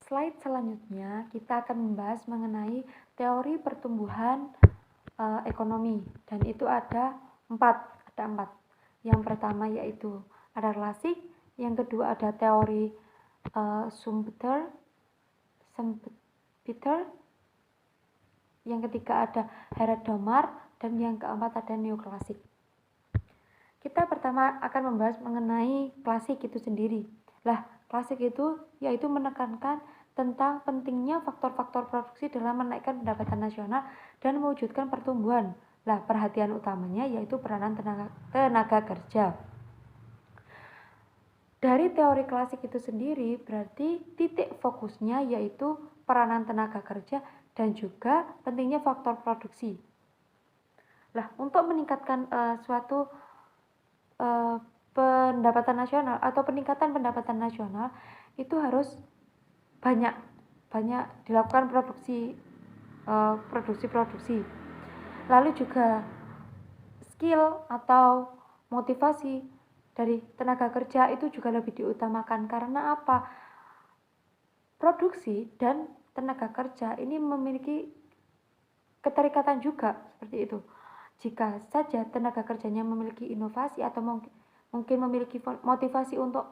slide selanjutnya kita akan membahas mengenai teori pertumbuhan ekonomi, dan itu ada empat. Yang pertama yaitu ada klasik, yang kedua ada teori Schumpeter, yang ketiga ada Herder-Domar, dan yang keempat ada neoklasik. Kita pertama akan membahas mengenai klasik itu sendiri. Klasik itu yaitu menekankan tentang pentingnya faktor-faktor produksi dalam menaikkan pendapatan nasional dan mewujudkan pertumbuhan. Perhatian utamanya yaitu peranan tenaga kerja. Dari teori klasik itu sendiri berarti titik fokusnya yaitu peranan tenaga kerja dan juga pentingnya faktor produksi. Untuk meningkatkan suatu pendapatan nasional atau peningkatan pendapatan nasional itu harus banyak dilakukan produksi. Lalu juga skill atau motivasi dari tenaga kerja itu juga lebih diutamakan. Karena apa? Produksi dan tenaga kerja ini memiliki keterikatan juga seperti itu. Jika saja tenaga kerjanya memiliki inovasi atau mungkin memiliki motivasi untuk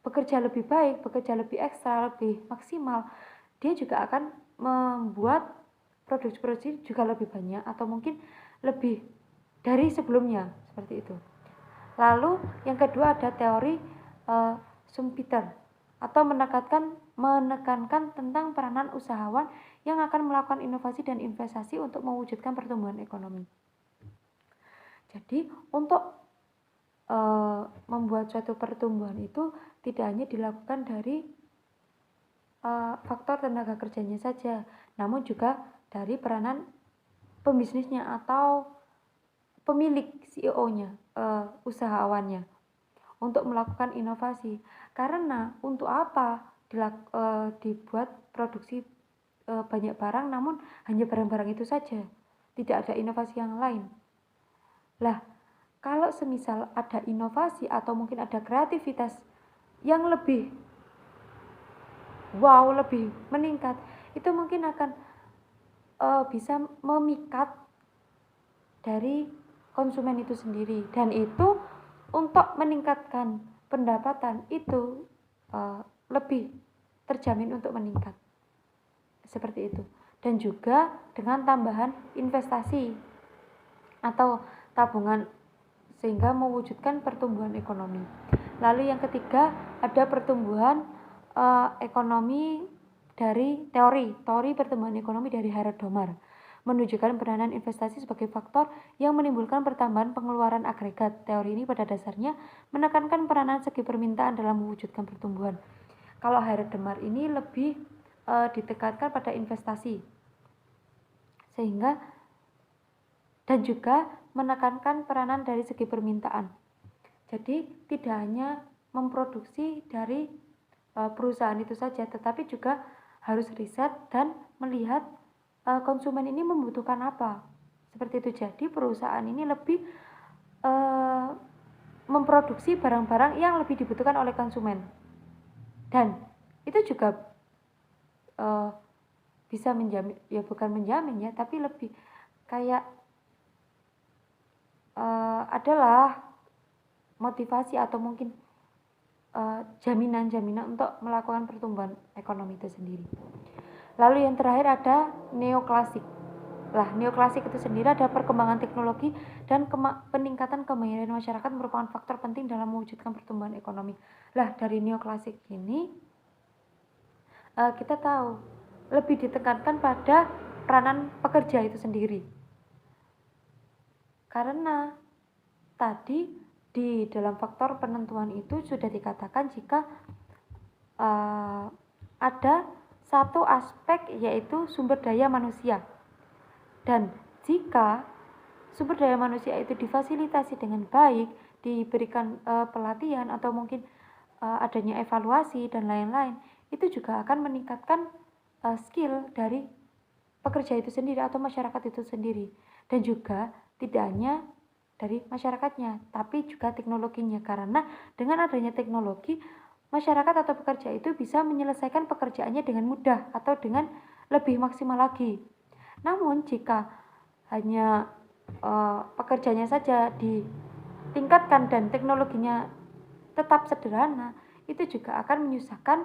bekerja lebih baik, bekerja lebih ekstra, lebih maksimal, dia juga akan membuat produksi juga lebih banyak atau mungkin lebih dari sebelumnya, seperti itu. Lalu yang kedua ada teori Schumpeter atau menekankan tentang peranan usahawan yang akan melakukan inovasi dan investasi untuk mewujudkan pertumbuhan ekonomi. Jadi untuk membuat suatu pertumbuhan itu tidak hanya dilakukan dari faktor tenaga kerjanya saja, namun juga dari peranan pembisnisnya atau pemilik CEO-nya, usahawannya untuk melakukan inovasi. Karena untuk apa dibuat produksi banyak barang namun hanya barang-barang itu saja, tidak ada inovasi yang lain. Kalau semisal ada inovasi atau mungkin ada kreativitas yang lebih lebih meningkat, itu mungkin akan bisa memikat dari konsumen itu sendiri, dan itu untuk meningkatkan pendapatan itu lebih terjamin untuk meningkat, seperti itu. Dan juga dengan tambahan investasi atau tabungan sehingga mewujudkan pertumbuhan ekonomi. Lalu yang ketiga ada pertumbuhan ekonomi dari teori pertumbuhan ekonomi dari Herder-Domar, menunjukkan peranan investasi sebagai faktor yang menimbulkan pertambahan pengeluaran agregat. Teori ini pada dasarnya menekankan peranan segi permintaan dalam mewujudkan pertumbuhan. Kalau Herder-Domar ini lebih ditekankan pada investasi, sehingga dan juga menekankan peranan dari segi permintaan. Jadi tidak hanya memproduksi dari perusahaan itu saja, tetapi juga harus riset dan melihat konsumen ini membutuhkan apa. Seperti itu. Jadi perusahaan ini lebih memproduksi barang-barang yang lebih dibutuhkan oleh konsumen. Dan itu juga bisa menjamin, ya bukan menjamin ya, tapi lebih kayak adalah motivasi atau mungkin jaminan-jaminan untuk melakukan pertumbuhan ekonomi itu sendiri. Lalu yang terakhir ada neoklasik. Neoklasik itu sendiri ada perkembangan teknologi dan peningkatan kemandirian masyarakat merupakan faktor penting dalam mewujudkan pertumbuhan ekonomi. Dari neoklasik ini kita tahu lebih ditekankan pada peranan pekerja itu sendiri. Karena tadi di dalam faktor penentuan itu sudah dikatakan jika ada satu aspek yaitu sumber daya manusia. Dan jika sumber daya manusia itu difasilitasi dengan baik, diberikan pelatihan atau mungkin adanya evaluasi dan lain-lain, itu juga akan meningkatkan skill dari pekerja itu sendiri atau masyarakat itu sendiri. Dan juga tidak hanya dari masyarakatnya, tapi juga teknologinya. Karena dengan adanya teknologi, masyarakat atau pekerja itu bisa menyelesaikan pekerjaannya dengan mudah atau dengan lebih maksimal lagi. Namun jika hanya pekerjanya saja ditingkatkan dan teknologinya tetap sederhana, itu juga akan menyusahkan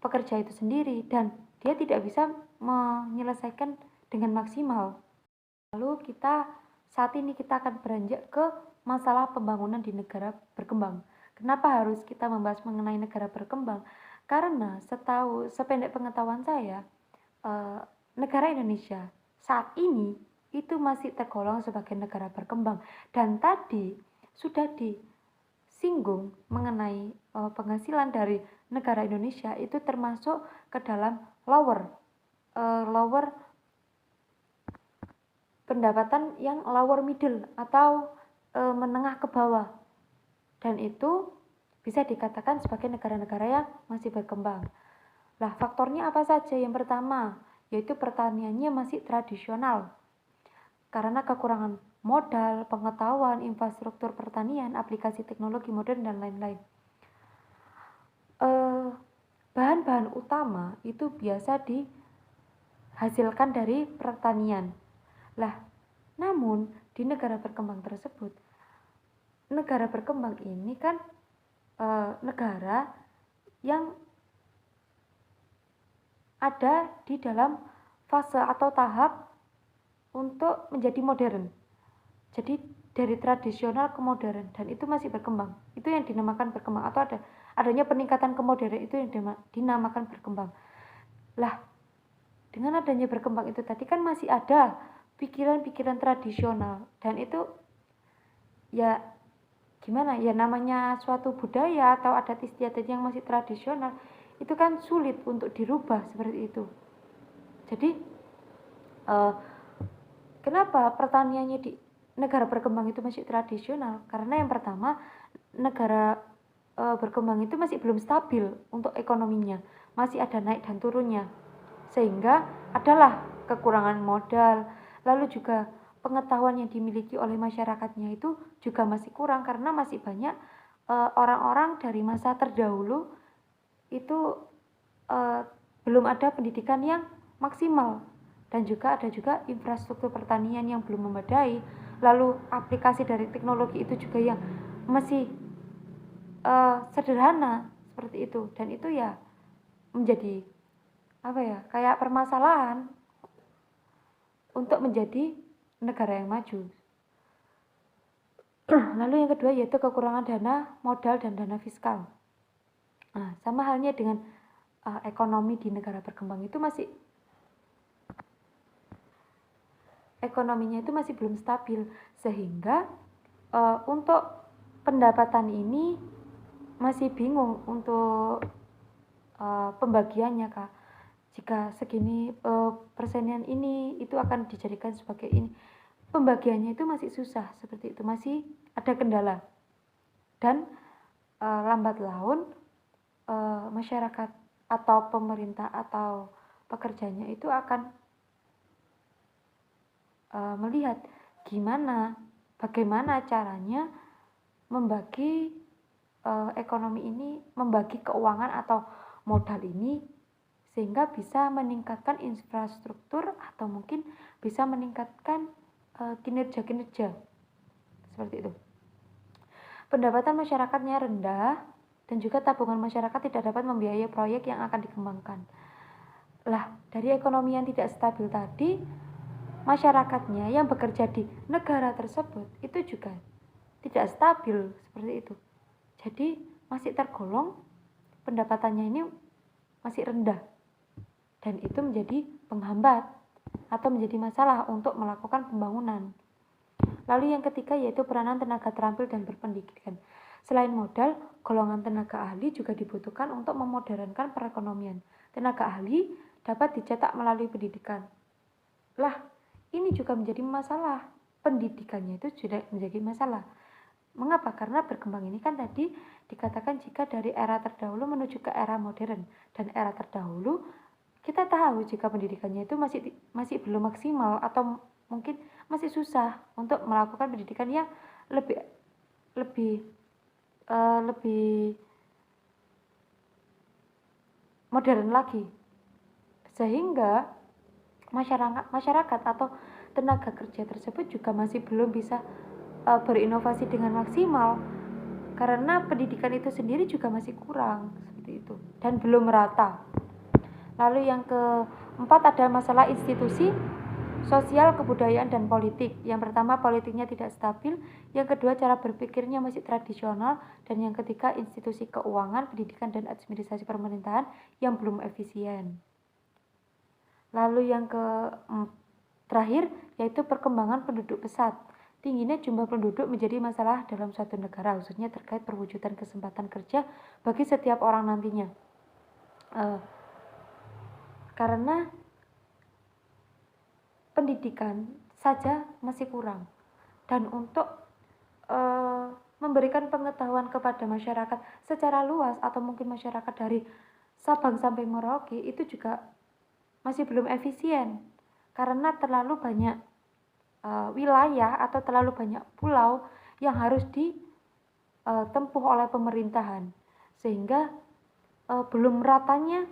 pekerja itu sendiri dan dia tidak bisa menyelesaikan dengan maksimal. Lalu saat ini kita akan beranjak ke masalah pembangunan di negara berkembang. Kenapa harus kita membahas mengenai negara berkembang? Karena sependek pengetahuan saya, negara Indonesia saat ini itu masih tergolong sebagai negara berkembang. Dan tadi sudah disinggung mengenai penghasilan dari negara Indonesia itu termasuk ke dalam lower pendapatan yang lower middle atau menengah ke bawah, dan itu bisa dikatakan sebagai negara-negara yang masih berkembang. Lah, faktornya apa saja? Yang pertama yaitu pertaniannya masih tradisional karena kekurangan modal, pengetahuan, infrastruktur pertanian, aplikasi teknologi modern dan lain-lain. Bahan-bahan utama itu biasa dihasilkan dari pertanian. Lah, namun di negara berkembang tersebut, negara berkembang ini kan negara yang ada di dalam fase atau tahap untuk menjadi modern. Jadi dari tradisional ke modern, dan itu masih berkembang. Itu yang dinamakan berkembang, atau adanya peningkatan ke modern itu yang dinamakan berkembang. Lah, dengan adanya berkembang itu tadi kan masih ada pikiran-pikiran tradisional, dan itu ya gimana ya, namanya suatu budaya atau adat istiadat yang masih tradisional itu kan sulit untuk dirubah seperti itu. Jadi kenapa pertaniannya di negara berkembang itu masih tradisional? Karena yang pertama, negara berkembang itu masih belum stabil untuk ekonominya, masih ada naik dan turunnya, sehingga adalah kekurangan modal, lalu juga pengetahuan yang dimiliki oleh masyarakatnya itu juga masih kurang karena masih banyak orang-orang dari masa terdahulu itu belum ada pendidikan yang maksimal, dan juga ada infrastruktur pertanian yang belum memadai, lalu aplikasi dari teknologi itu juga yang masih sederhana seperti itu, dan itu ya menjadi kayak permasalahan untuk menjadi negara yang maju. Lalu yang kedua yaitu kekurangan dana modal dan dana fiskal. Nah, sama halnya dengan ekonomi di negara berkembang itu ekonominya itu masih belum stabil, sehingga untuk pendapatan ini masih bingung untuk pembagiannya, Kak. Jika segini persenian ini itu akan dijadikan sebagai ini, pembagiannya itu masih susah seperti itu, masih ada kendala. Dan lambat laun masyarakat atau pemerintah atau pekerjanya itu akan melihat bagaimana caranya membagi ekonomi ini, membagi keuangan atau modal ini, sehingga bisa meningkatkan infrastruktur atau mungkin bisa meningkatkan kinerja seperti itu. Pendapatan masyarakatnya rendah dan juga tabungan masyarakat tidak dapat membiayai proyek yang akan dikembangkan. Lah, dari ekonomi yang tidak stabil tadi, masyarakatnya yang bekerja di negara tersebut itu juga tidak stabil seperti itu. Jadi masih tergolong pendapatannya ini masih rendah, dan itu menjadi penghambat atau menjadi masalah untuk melakukan pembangunan. Lalu yang ketiga yaitu peranan tenaga terampil dan berpendidikan. Selain modal, golongan tenaga ahli juga dibutuhkan untuk memodernkan perekonomian. Tenaga ahli dapat dicetak melalui pendidikan. Lah, ini juga menjadi masalah. Pendidikannya itu sudah menjadi masalah. Mengapa? Karena berkembang ini kan tadi dikatakan jika dari era terdahulu menuju ke era modern, dan era terdahulu kita tahu jika pendidikannya itu masih belum maksimal atau mungkin masih susah untuk melakukan pendidikan yang lebih modern lagi, sehingga masyarakat atau tenaga kerja tersebut juga masih belum bisa berinovasi dengan maksimal, karena pendidikan itu sendiri juga masih kurang seperti itu dan belum merata. Lalu yang keempat ada masalah institusi sosial, kebudayaan, dan politik. Yang pertama, politiknya tidak stabil. Yang kedua, cara berpikirnya masih tradisional. Dan yang ketiga, institusi keuangan, pendidikan, dan administrasi pemerintahan yang belum efisien. Lalu yang terakhir, yaitu perkembangan penduduk pesat. Tingginya jumlah penduduk menjadi masalah dalam suatu negara, khususnya terkait perwujudan kesempatan kerja bagi setiap orang nantinya. Karena pendidikan saja masih kurang, dan untuk memberikan pengetahuan kepada masyarakat secara luas atau mungkin masyarakat dari Sabang sampai Merauke itu juga masih belum efisien, karena terlalu banyak wilayah atau terlalu banyak pulau yang harus ditempuh oleh pemerintahan, sehingga belum ratanya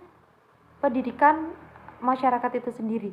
pendidikan masyarakat itu sendiri.